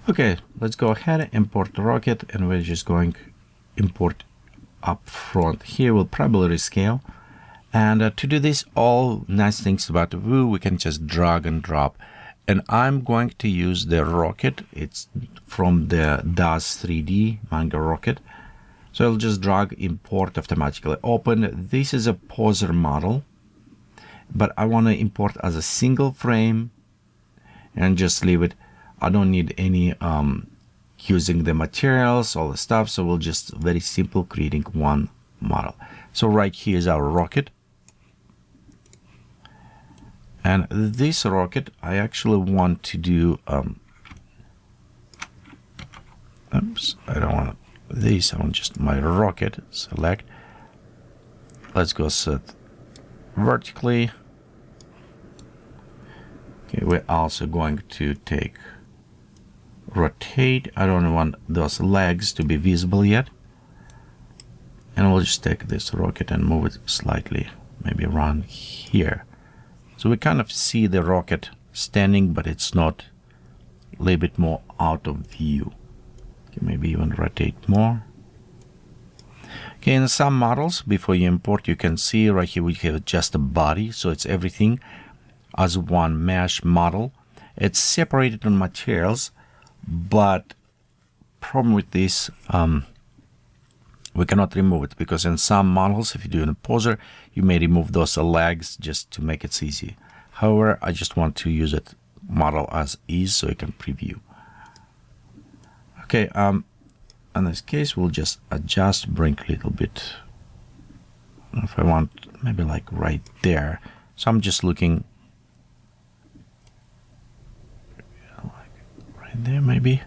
Okay, let's go ahead and import the rocket, and we're just going to import up front. Here we'll probably rescale. And to do this, all nice things about Vue, we can just drag and drop. And I'm going to use the rocket. It's from the DAS 3D manga rocket. So I'll just drag, import automatically. Open. This is a poser model, but I want to import as a single frame and just leave it. I don't need any using the materials, all the stuff. So we'll just very simple creating one model. So right here is our rocket. And this rocket, I actually want to do, oops, I don't want this, I want just my rocket, select. Let's go set vertically. Okay, we're also going to take rotate. I don't want those legs to be visible yet. And we'll just take this rocket and move it slightly, maybe around here. So we kind of see the rocket standing, but it's not a little bit more out of view. Okay, maybe even rotate more. Okay, in some models, before you import, you can see right here we have just a body. So it's everything as one mesh model. It's separated on materials, but problem with this, we cannot remove it because in some models, if you do in a poser, you may remove those legs just to make it easy. However, I just want to use it model as is so you can preview. Okay, in this case, we'll just adjust, bring a little bit. If I want, maybe like right there. So I'm just looking like right there, maybe.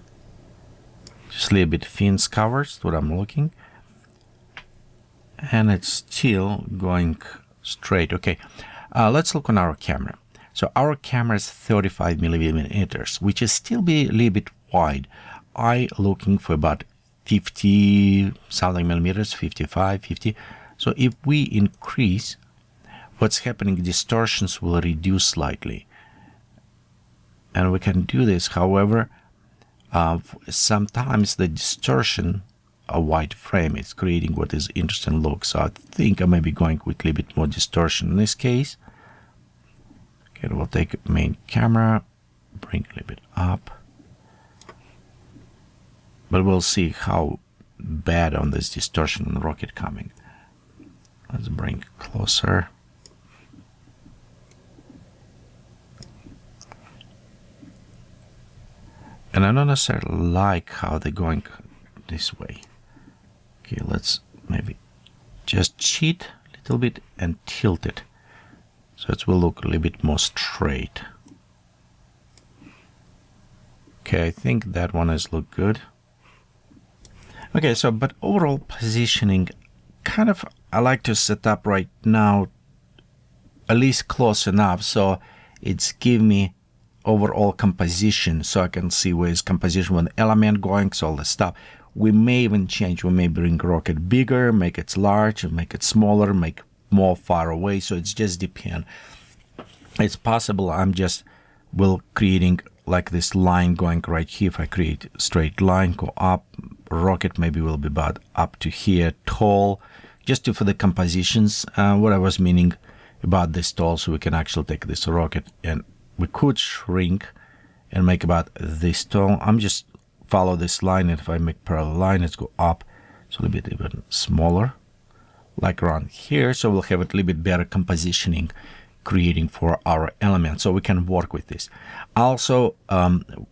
Just a little bit fins covers, what I'm looking. And it's still going straight. Okay, let's look on our camera. So our camera is 35 millimeters, which is still be a little bit wide. I looking for about 50 something millimeters, 55, 50. So if we increase, what's happening, distortions will reduce slightly. And we can do this. However, sometimes the distortion, a wide frame, is creating what is interesting look. So I think I may be going with a little bit more distortion in this case. Okay, we'll take main camera, bring a little bit up. But we'll see how bad on this distortion on the rocket coming. Let's bring closer. And I don't necessarily like how they're going this way. Okay, let's maybe just cheat a little bit and tilt it. So it will look a little bit more straight. Okay, I think that one has looked good. Okay, so but overall positioning, kind of I like to set up right now at least close enough so it's give me overall composition so I can see where is composition with element going, so all the stuff. We may even change, we may bring rocket bigger, make it large, make it smaller, make more far away, so it's just depend. It's possible I'm just will creating like this line going right here. If I create a straight line, go up, rocket maybe will be about up to here, tall, just for the compositions. What I was meaning about this tall, so we can actually take this rocket and we could shrink and make about this tall. I'm just follow this line, and if I make parallel line, let's go up, so a little bit even smaller, like around here. So we'll have a little bit better compositioning creating for our element, so we can work with this. Also,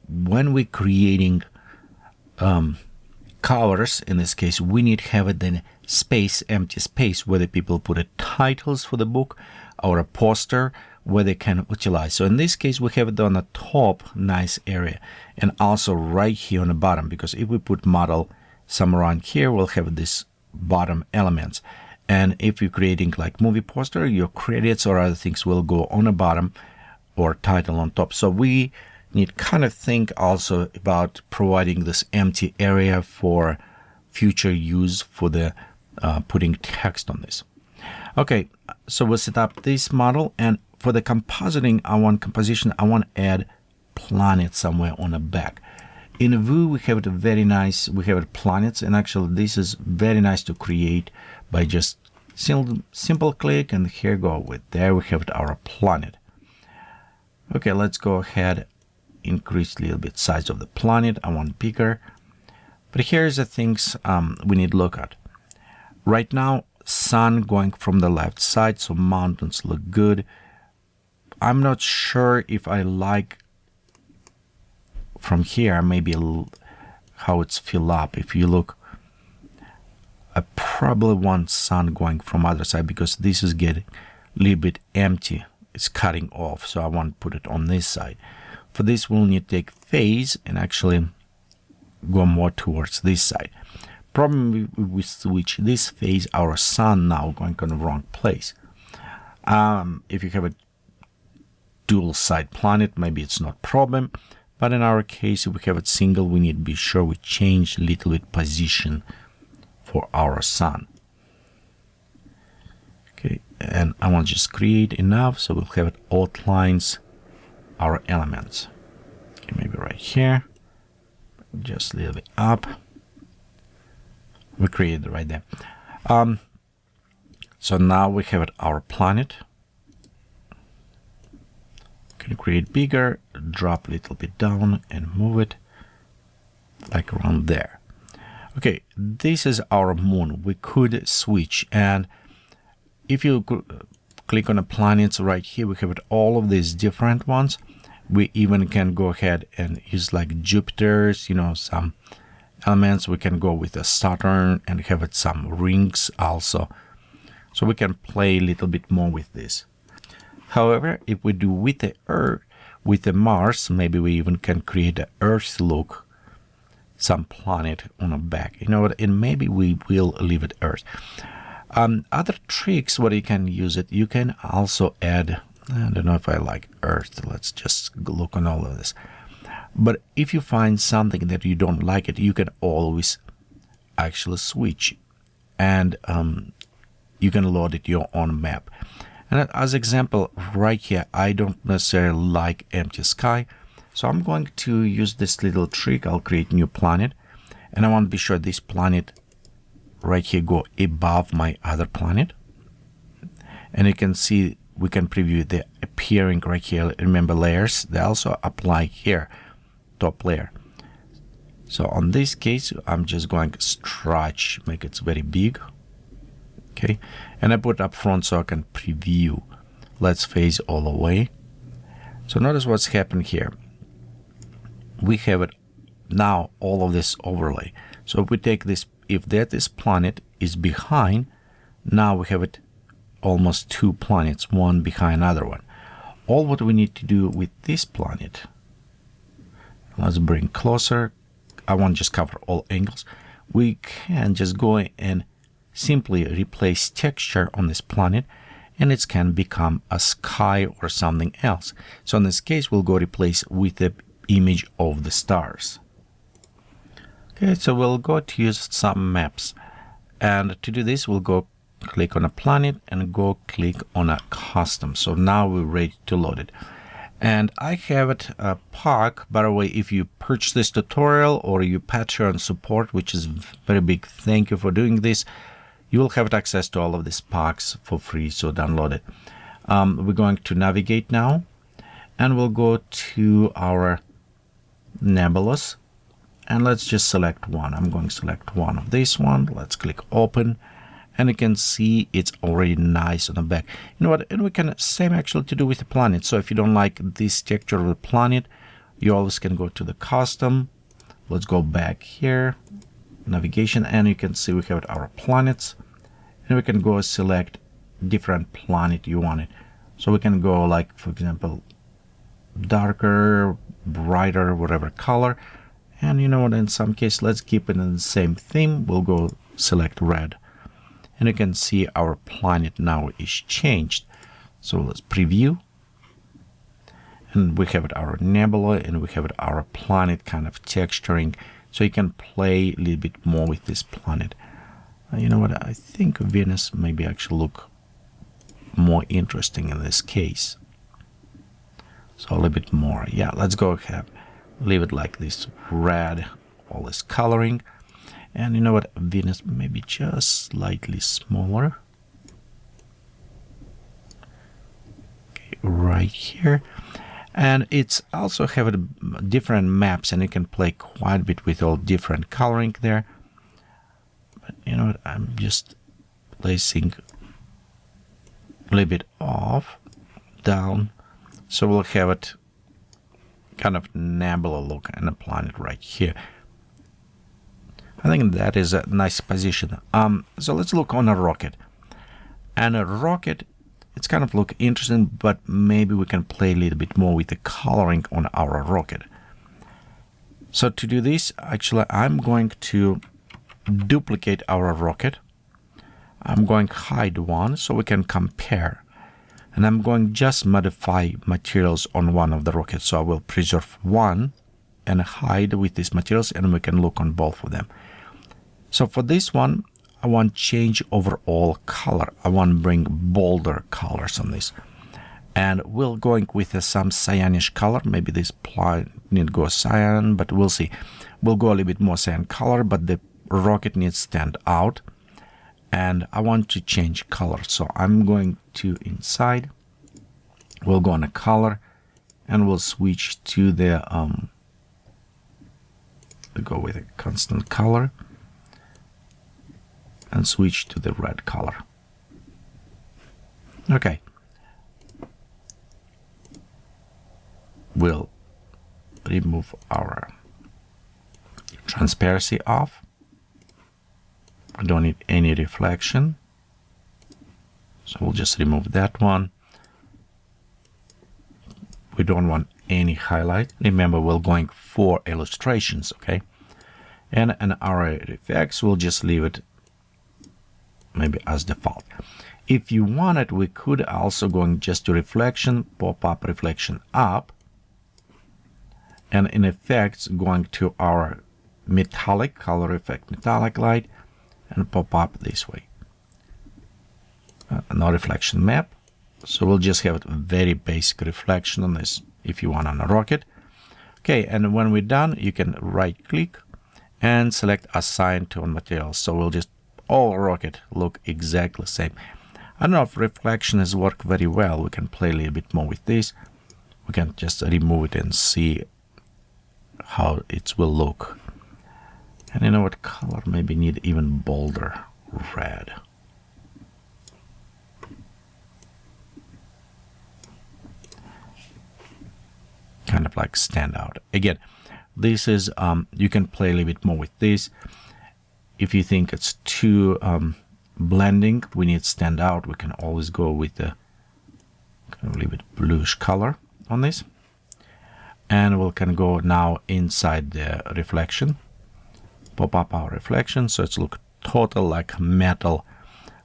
when we're creating covers, in this case, we need to have it then space, empty space, where the people put titles for the book or a poster where they can utilize. So in this case, we have it on the top, nice area, and also right here on the bottom, because if we put model somewhere around here, we'll have this bottom elements. And if you're creating like movie poster, your credits or other things will go on the bottom or title on top. So we need kind of think also about providing this empty area for future use for the putting text on this. Okay, so we'll set up this model, and for the compositing, I want to add planet somewhere on the back. In Vue, we have it very nice. We have it planets, and actually this is very nice to create by just simple click, and here go with there we have it, our planet. Okay, let's go ahead, increase a little bit size of the planet. I want bigger. But here's the things we need to look at. Right now, sun going from the left side, so mountains look good. I'm not sure if I like from here, maybe how it's filled up. If you look, I probably want sun going from other side because this is getting a little bit empty. It's cutting off, so I want to put it on this side. For this, we'll need to take phase and actually go more towards this side. Problem we switch this phase, our sun now going on the wrong place. If you have a dual side planet, maybe it's not problem. But in our case, if we have it single, we need to be sure we change a little bit position for our sun. Okay, and I want to just create enough so we'll have it outlines our elements. Okay, maybe right here, just a little bit up. We created it right there. So now we have it, our planet. Can create bigger, drop a little bit down and move it like around there. Okay, this is our moon. We could switch, and if you click on the planets right here, we have it, all of these different ones. We even can go ahead and use like Jupiter's, you know, some elements. We can go with a Saturn and have it some rings also. So we can play a little bit more with this. However, if we do with the Earth, with the Mars, maybe we even can create an Earth look, some planet on the back. You know what? And maybe we will leave it Earth. Other tricks where you can use it, you can also add, I don't know if I like Earth. Let's just look on all of this. But if you find something that you don't like it, you can always actually switch, and you can load it your own map. And as example, right here, I don't necessarily like empty sky. So I'm going to use this little trick. I'll create a new planet. And I want to be sure this planet right here go above my other planet. And you can see, we can preview the appearing right here. Remember layers, they also apply here, top layer. So on this case, I'm just going to stretch, make it very big. Okay, and I put up front so I can preview. Let's phase all the way. So notice what's happened here. We have it now, all of this overlay. So if we take this, if this planet is behind, now we have it almost two planets, one behind another one. All what we need to do with this planet, let's bring closer. I want to just cover all angles. We can just go and simply replace texture on this planet, and it can become a sky or something else. So in this case, we'll go replace with the image of the stars. Okay, so we'll go to use some maps, and to do this, we'll go click on a planet and go click on a custom. So now we're ready to load it. And I have it a pack. By the way, if you purchase this tutorial or you Patreon support, which is very big, thank you for doing this, you will have access to all of these packs for free, so download it. We're going to navigate now, and we'll go to our nebulas, and let's just select one. I'm going to select one of this one. Let's click open, and you can see it's already nice on the back. You know what? And we can same actually to do with the planet. So if you don't like this texture of the planet, you always can go to the custom. Let's go back here. Navigation, and you can see we have our planets, and we can go select different planet you want it. So we can go like, for example, darker, brighter, whatever color. And you know what, in some case, let's keep it in the same theme. We'll go select red, and you can see our planet now is changed. So let's preview, and we have our nebula, and we have our planet kind of texturing. So you can play a little bit more with this planet. You know what? I think Venus maybe actually look more interesting in this case. So a little bit more. Yeah, let's go ahead. leave it like this red, all this coloring. And you know what, Venus maybe just slightly smaller. Okay, right here. And it's also have different maps, and you can play quite a bit with all different coloring there. But you know what, I'm just placing a little bit off, down, so we'll have it kind of nebula look and applying it right here. I think that is a nice position. So let's look on a rocket. And a rocket, it's kind of look interesting, but maybe we can play a little bit more with the coloring on our rocket. So to do this, actually, I'm going to duplicate our rocket. I'm going to hide one so we can compare. And I'm going to just modify materials on one of the rockets. So I will preserve one and hide with these materials, and we can look on both of them. So for this one, I want change overall color. I want to bring bolder colors on this. And we'll going with some cyanish color. Maybe this plane need to go cyan, but we'll see. We'll go a little bit more cyan color, but the rocket needs to stand out. And I want to change color. So I'm going to inside. We'll go on a color, and we'll switch to the we'll go with a constant color and switch to the red color. Okay. We'll remove our transparency off. I don't need any reflection, so we'll just remove that one. We don't want any highlight. Remember, we're going for illustrations, okay? And our effects, we'll just leave it maybe as default. If you wanted, we could also go just to reflection, pop up reflection up, and in effects going to our metallic color effect, metallic light, and pop up this way. No reflection map, so we'll just have a very basic reflection on this if you want on a rocket. Okay, and when we're done, you can right click and select assign to on materials. So we'll just all rocket look exactly the same. I don't know if reflection has worked very well. We can play a little bit more with this. We can just remove it and see how it will look. And you know what, color maybe need even bolder red. Kind of like stand out. Again, this is you can play a little bit more with this. If you think it's too blending, we need stand out, we can always go with the kind of a little bit bluish color on this. And we can go now inside the reflection, pop up our reflection, so it's look total like metal,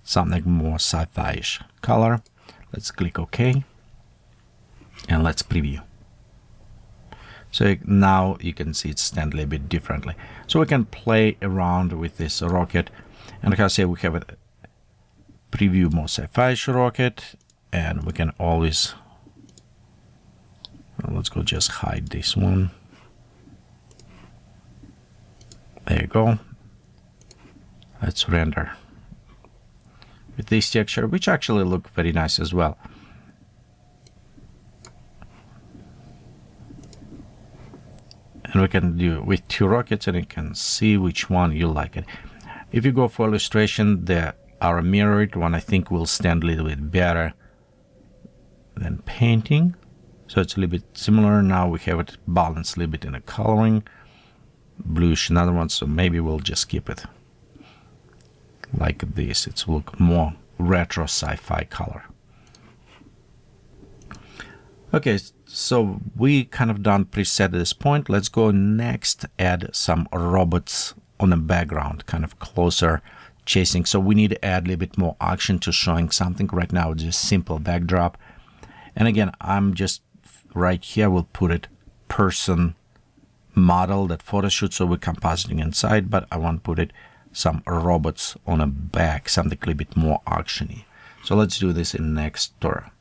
something more sci-fi-ish color. Let's click OK, and let's preview. So now you can see it stand a little bit differently. So we can play around with this rocket, and like I say, we have a preview more sci-fi-ish rocket, and we can always, well, let's go just hide this one. There you go. Let's render with this texture, which actually look very nice as well. And we can do with two rockets, and you can see which one you like it. If you go for illustration, our mirrored one I think will stand a little bit better than painting. So it's a little bit similar. Now we have it balanced a little bit in the coloring. Bluish another one, so maybe we'll just keep it like this. It's look more retro sci-fi color. Okay, so we kind of done preset at this point. Let's go next, add some robots on the background, kind of closer chasing. So we need to add a little bit more action to showing something. Right now, just simple backdrop. And again, I'm just right here, we'll put it person model that photo shoot, so we're compositing inside, but I want to put it some robots on a back, something a little bit more actiony. So let's do this in next tutorial.